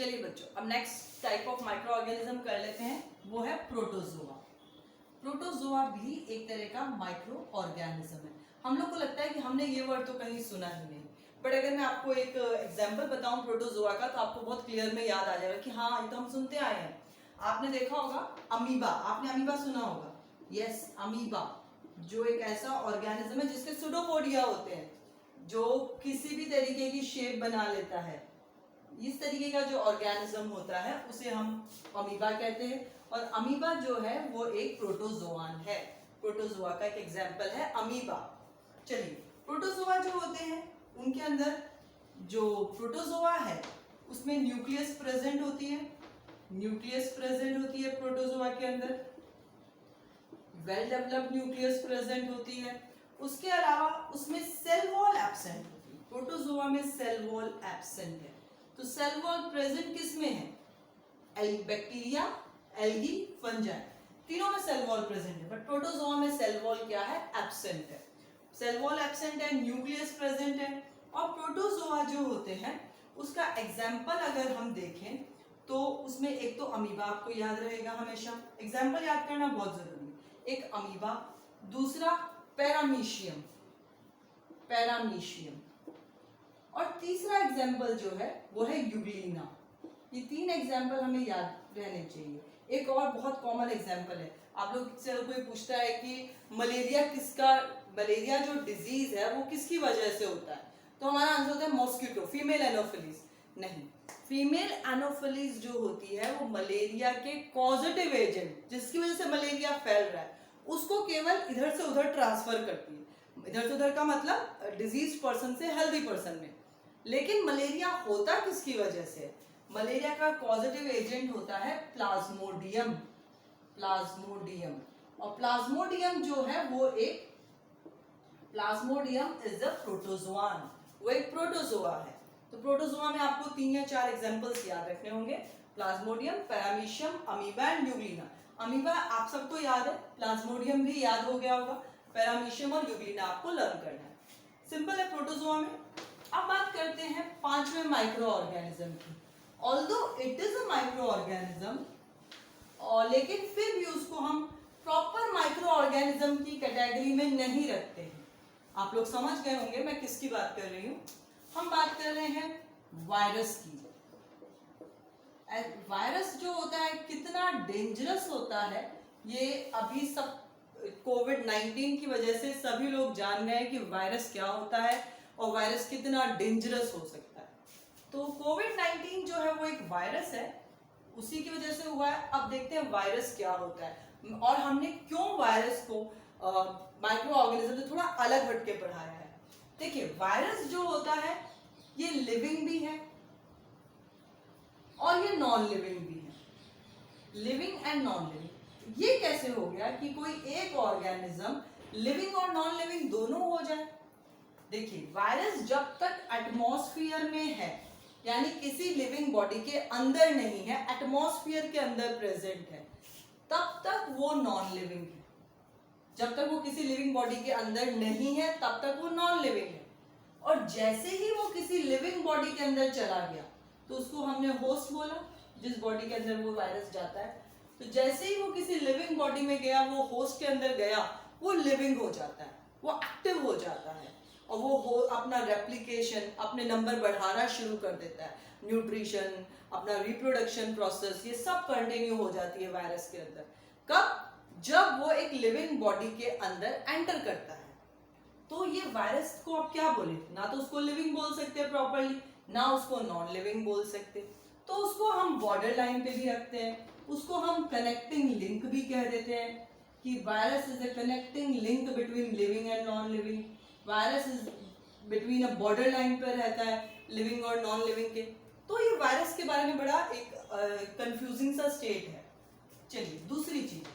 चलिए बच्चों, अब next type of micro organism कर लेते हैं, वो है प्रोटोजोआ। प्रोटोजोआ भी एक तरह का माइक्रो ऑर्गेनिज्म है। हम लोग को लगता है कि हमने ये वर्ड तो कहीं सुना ही नहीं, बट अगर मैं आपको एक एग्जांपल बताऊं प्रोटोजोआ का, तो आपको बहुत क्लियर में याद आ जाएगा कि हाँ, ये तो हम सुनते आए हैं। आपने देखा होगा अमीबा, आपने अमीबा सुना होगा। यस, अमीबा जो एक ऐसा ऑर्गेनिज्म है जिसके सुडोपोडिया होते हैं, जो किसी भी तरीके की शेप बना लेता है। इस तरीके का जो ऑर्गेनिज्म होता है उसे हम अमीबा कहते हैं, और अमीबा जो है वो एक प्रोटोजोआन है। प्रोटोजोआ का एक एग्जांपल है अमीबा। चलिए, प्रोटोजोआ जो होते हैं उनके अंदर जो प्रोटोजोआ है उसमें न्यूक्लियस प्रेजेंट होती है, न्यूक्लियस प्रेजेंट होती है प्रोटोजोआ के अंदर, वेल डेवलप्ड न्यूक्लियस प्रेजेंट होती है। उसके अलावा उसमें सेल वॉल एब्सेंट होती है, प्रोटोजोआ में सेल वॉल एब्सेंट है। तो सेल वॉल प्रेजेंट किस में है? बैक्टीरिया, एल्गी, फंजाई, तीनों में सेल वॉल प्रेजेंट है, बट प्रोटोजोआ में सेल वॉल क्या है? एब्सेंट है। सेल वॉल एब्सेंट है, न्यूक्लियस प्रेजेंट है। और प्रोटोजोआ जो होते हैं उसका एग्जाम्पल अगर हम देखें तो उसमें एक तो अमीबा आपको याद रहेगा, हमेशा एग्जाम्पल याद करना बहुत जरूरी है। एक अमीबा, दूसरा पैरामीशियम, पैरामीशियम, और तीसरा एग्जाम्पल जो है वो है यूग्लिना। ये तीन एग्जाम्पल हमें याद रहने चाहिए। एक और बहुत कॉमन एग्जाम्पल है, आप लोग से कोई पूछता है कि मलेरिया किसका, मलेरिया जो डिजीज है वो किसकी वजह से होता है, तो हमारा आंसर होता है मॉस्किटो, फीमेल एनोफिलीज। नहीं, फीमेल एनोफिलीज जो होती है वो मलेरिया के कॉजेटिव एजेंट, जिसकी वजह से मलेरिया फैल रहा है, उसको केवल इधर से उधर ट्रांसफर करती है। इधर से उधर का मतलब डिजीज पर्सन से हेल्दी पर्सन में। लेकिन मलेरिया होता किसकी वजह से? मलेरिया का पॉजिटिव एजेंट होता है प्लाज्मोडियम, प्लाज्मोडियम। और प्लाज्मोडियम जो है वो एक, प्लाज्मोडियम इज अ प्रोटोजोआन, वो एक प्रोटोजोआ है। तो प्रोटोजोआ में आपको 3 या 4 एग्जांपल्स याद रखने होंगे, Plasmodium, paramecium, amoeba and Euglena. Amoeba आप सबको याद है, प्लाज्मोडियम भी याद हो गया होगा, पैरामीशियम और यूग्लिना आपको लर्न करना है। सिंपल है प्रोटोजोआ में। अब बात करते हैं 5वें माइक्रो ऑर्गेनिज्म की। Although it is a micro organism, और लेकिन फिर भी उसको हम प्रॉपर माइक्रो ऑर्गेनिज्म की कैटेगरी में नहीं रखते हैं। आप लोग समझ गए होंगे मैं किसकी बात कर रही हूँ। हम बात कर रहे हैं वायरस की। वायरस जो होता है कितना डेंजरस होता है, ये अभी सब कोविड-19 की वजह से सभी लोग जान गए कि वायरस क्या होता है और वायरस कितना डेंजरस हो सकता है। तो कोविड-19 जो है वो एक वायरस है, उसी की वजह से हुआ है। अब देखते हैं वायरस क्या होता है और हमने क्यों वायरस को माइक्रो ऑर्गेनिज्म से थोड़ा अलग हट के पढ़ाया है। देखिए, वायरस जो होता है ये लिविंग भी है और ये नॉन लिविंग भी है, लिविंग एंड नॉन लिविंग। ये कैसे हो गया कि कोई एक ऑर्गेनिज्म लिविंग और नॉन लिविंग दोनों हो जाए? देखिए, वायरस जब तक एटमॉस्फेयर में है, यानी किसी लिविंग बॉडी के अंदर नहीं है, एटमॉस्फेयर के अंदर प्रेजेंट है, तब तक वो नॉन लिविंग है। जब तक वो किसी लिविंग बॉडी के अंदर नहीं है तब तक वो नॉन लिविंग है। और जैसे ही वो किसी लिविंग बॉडी के अंदर चला गया तो उसको हमने होस्ट बोला, जिस बॉडी के अंदर वो वायरस जाता है। तो जैसे ही वो किसी लिविंग बॉडी में गया, वो होस्ट के अंदर गया, वो लिविंग हो जाता है, वो एक्टिव हो जाता है, और वो अपना रेप्लिकेशन, अपने नंबर बढ़ाना शुरू कर देता है, न्यूट्रिशन, अपना रिप्रोडक्शन प्रोसेस, ये सब कंटिन्यू हो जाती है वायरस के अंदर। कब? जब वो एक लिविंग बॉडी के अंदर एंटर करता है। तो ये वायरस को आप क्या बोले, ना तो उसको लिविंग बोल सकते हैं प्रॉपरली, ना उसको नॉन लिविंग बोल सकते, तो उसको हम बॉर्डर लाइन पे भी रखते हैं, उसको हम कनेक्टिंग लिंक भी कह देते हैं कि virus is a connecting link between living and non living. Virus is between a border line पर रहता है लिविंग और नॉन लिविंग के। तो ये वायरस के बारे में बड़ा एक कंफ्यूजिंग सा स्टेट है। चलिए, दूसरी चीज,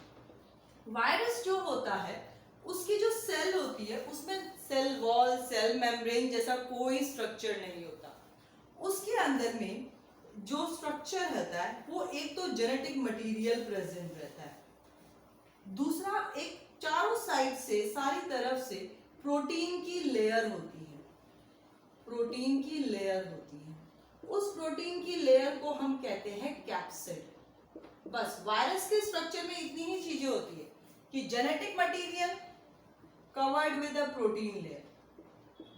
वायरस जो होता है उसकी जो सेल होती है उसमें सेल वॉल, सेल मेम्ब्रेन जैसा कोई स्ट्रक्चर नहीं होता। उसके अंदर में जो स्ट्रक्चर रहता है वो एक तो जेनेटिक मटेरियल प्रेजेंट रहता है, दूसरा एक चारों साइड से, सारी तरफ से प्रोटीन की लेयर होती है, प्रोटीन की लेयर होती है। उस प्रोटीन की लेयर को हम कहते हैं कैप्सिड। बस वायरस के स्ट्रक्चर में इतनी ही चीजें होती है कि genetic material covered with a protein layer,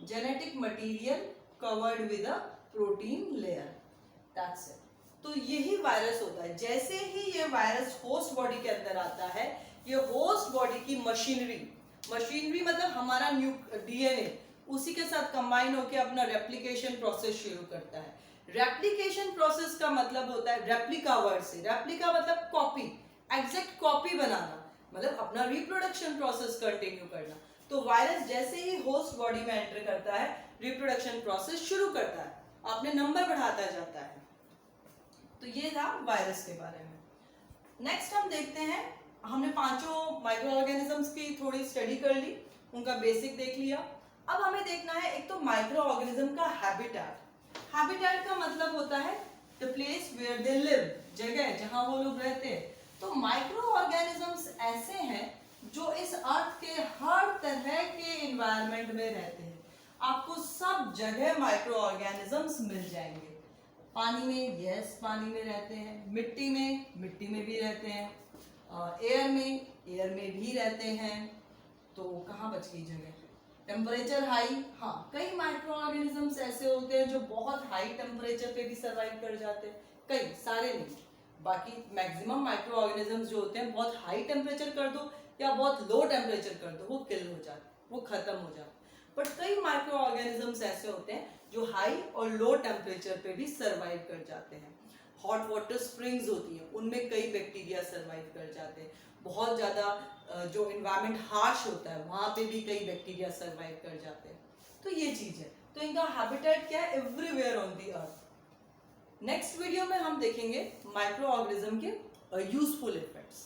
genetic material covered with a protein layer, that's it. तो यही वायरस होता है। जैसे ही ये वायरस होस्ट बॉडी के अंदर आता है, ये होस्ट बॉडी की मशीनरी मतलब हमारा डीएनए उसी के साथ कंबाइन होकर अपना रेप्लिकेशन प्रोसेस शुरू करता है। रेप्लिकेशन प्रोसेस का मतलब होता है रेप्लिका वर्ड से, रेप्लिका मतलब कॉपी, एग्जैक्ट कॉपी बनाना, मतलब अपना रिप्रोडक्शन प्रोसेस कंटिन्यू करना। तो वायरस जैसे ही होस्ट बॉडी में एंटर करता है, रिप्रोडक्शन प्रोसेस शुरू करता है, अपने नंबर बढ़ाता जाता है। तो ये था वायरस के बारे में। नेक्स्ट हम देखते हैं, हमने पांचों माइक्रो ऑर्गेनिजम्स की थोड़ी स्टडी कर ली, उनका बेसिक देख लिया। अब हमें देखना है एक तो माइक्रो ऑर्गेनिज्म का हैबिटेट। हैबिटेट का मतलब होता है the place where they live, जगह जहां वो लोग रहते हैं। तो माइक्रो ऑर्गेनिजम्स ऐसे हैं जो इस अर्थ के हर तरह के एनवायरनमेंट में रहते हैं। आपको सब जगह माइक्रो ऑर्गेनिजम्स मिल जाएंगे। पानी में, यस पानी में रहते हैं, मिट्टी में भी रहते हैं, एयर में भी रहते हैं। तो कहाँ बच गई जगह? टेम्परेचर हाई, हाँ कई माइक्रो ऑर्गेनिजम्स ऐसे होते हैं जो बहुत हाई टेम्परेचर पे भी सर्वाइव कर जाते हैं, कई, सारे नहीं। बाकी मैक्सिमम माइक्रो ऑर्गेनिजम्स जो होते हैं बहुत हाई टेम्परेचर कर दो या बहुत लो टेम्परेचर कर दो, वो किल हो जाते, वो खत्म हो जाते। बट कई माइक्रो ऑर्गेनिजम्स ऐसे होते हैं जो हाई और लो टेम्परेचर पे भी सर्वाइव कर जाते हैं। हॉट वाटर स्प्रिंग्स होती हैं, उनमें कई बैक्टीरिया सर्वाइव कर जाते हैं। बहुत ज़्यादा जो इन्वायरमेंट हार्श होता है वहाँ पे भी कई बैक्टीरिया सर्वाइव कर जाते हैं। तो ये चीज़ है। तो इनका हैबिटेट क्या है? Everywhere on the earth. Next video में हम देखेंगे माइक्रो ऑर्गेनिज्म के यूजफुल इफेक्ट्स।